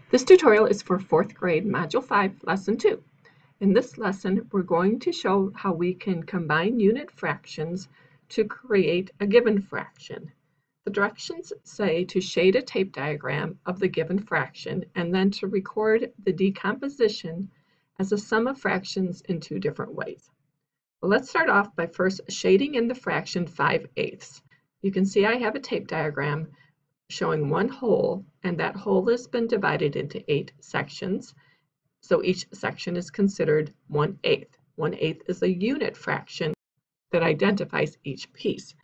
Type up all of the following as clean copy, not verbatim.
This tutorial is for 4th grade, Module 5, Lesson 2. In this lesson, we're going to show how we can combine unit fractions to create a given fraction. The directions say to shade a tape diagram of the given fraction and then to record the decomposition as a sum of fractions in two different ways. Well, let's start off by first shading in the fraction 5/8. You can see I have a tape diagram showing one whole, and that whole has been divided into 8 sections. So each section is considered 1/8. 1/8 is a unit fraction that identifies each piece.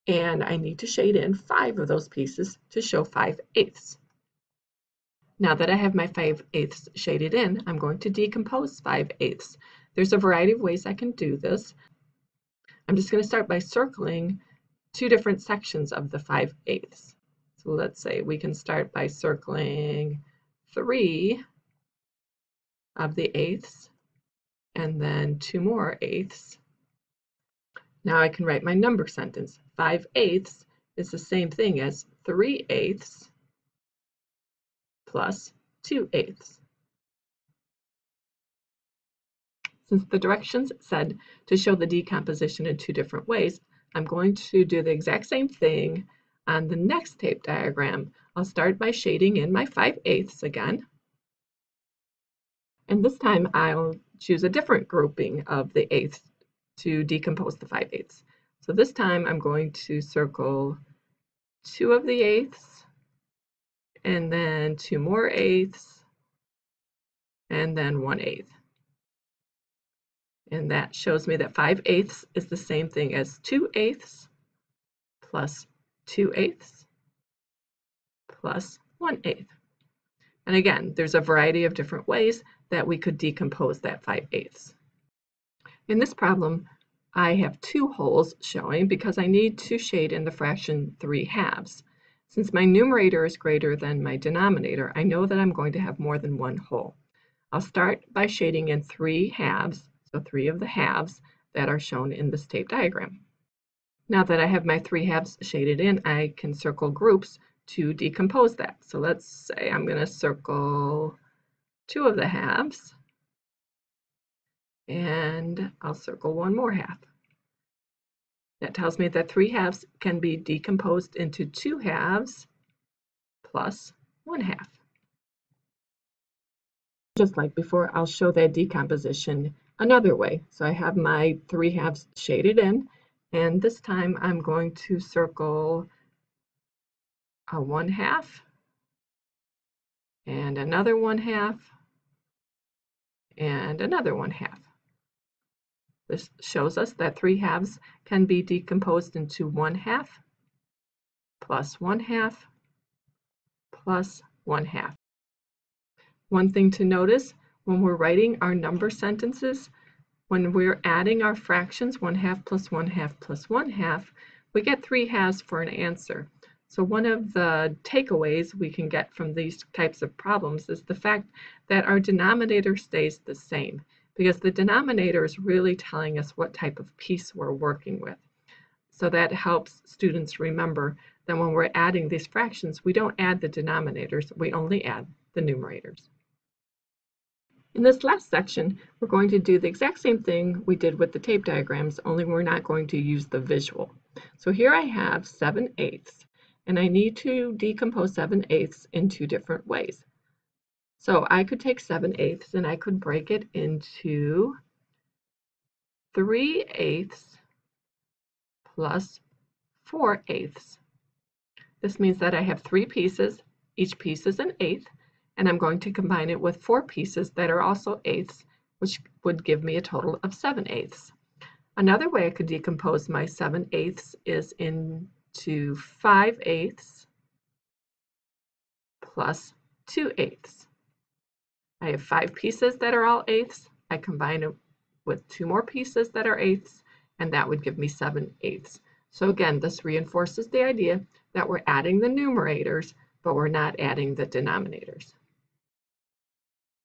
And I need to shade in 5 of those pieces to show 5/8. Now that I have my 5/8 shaded in, I'm going to decompose 5/8. There's a variety of ways I can do this. I'm just going to start by circling 2 different sections of the 5/8. So let's say we can start by circling 3 of the 8ths and then 2 more 8ths. Now I can write my number sentence. 5/8 is the same thing as 3/8 plus 2/8. Since the directions said to show the decomposition in 2 different ways, I'm going to do the exact same thing on the next tape diagram. I'll start by shading in my 5/8 again. And this time I'll choose a different grouping of the 8ths to decompose the 5/8. So this time I'm going to circle 2 of the 8ths, and then 2 more 8ths, and then 1/8. And that shows me that 5/8 is the same thing as 2/8 plus 2/8 plus 1/8. And again, there's a variety of different ways that we could decompose that 5/8. In this problem, I have 2 wholes showing because I need to shade in the fraction 3/2. Since my numerator is greater than my denominator, I know that I'm going to have more than one whole. I'll start by shading in 3/2, so 3 of the halves that are shown in this tape diagram. Now that I have my 3/2 shaded in, I can circle groups to decompose that. So let's say I'm going to circle 2 of the halves, and I'll circle 1 more half. That tells me that 3/2 can be decomposed into 2/2 plus 1/2. Just like before, I'll show that decomposition another way. So I have my 3/2 shaded in, and this time I'm going to circle a 1/2 and another 1/2 and another 1/2. This shows us that 3/2 can be decomposed into 1/2 plus 1/2 plus 1/2. One thing to notice when we're writing our number sentences, when we're adding our fractions, 1/2 plus 1/2 plus 1/2, we get 3/2 for an answer. So one of the takeaways we can get from these types of problems is the fact that our denominator stays the same, because the denominator is really telling us what type of piece we're working with. So that helps students remember that when we're adding these fractions, we don't add the denominators, we only add the numerators. In this last section, we're going to do the exact same thing we did with the tape diagrams, only we're not going to use the visual. So here I have 7/8, and I need to decompose 7/8 in 2 different ways. So I could take 7/8 and I could break it into 3/8 plus 4/8. This means that I have 3 pieces, each piece is an 1/8, and I'm going to combine it with 4 pieces that are also 1/8, which would give me a total of 7/8. Another way I could decompose my 7/8 is into 5/8 plus 2/8. I have 5 pieces that are all 1/8. I combine it with 2 more pieces that are 1/8, and that would give me 7/8. So again, this reinforces the idea that we're adding the numerators, but we're not adding the denominators.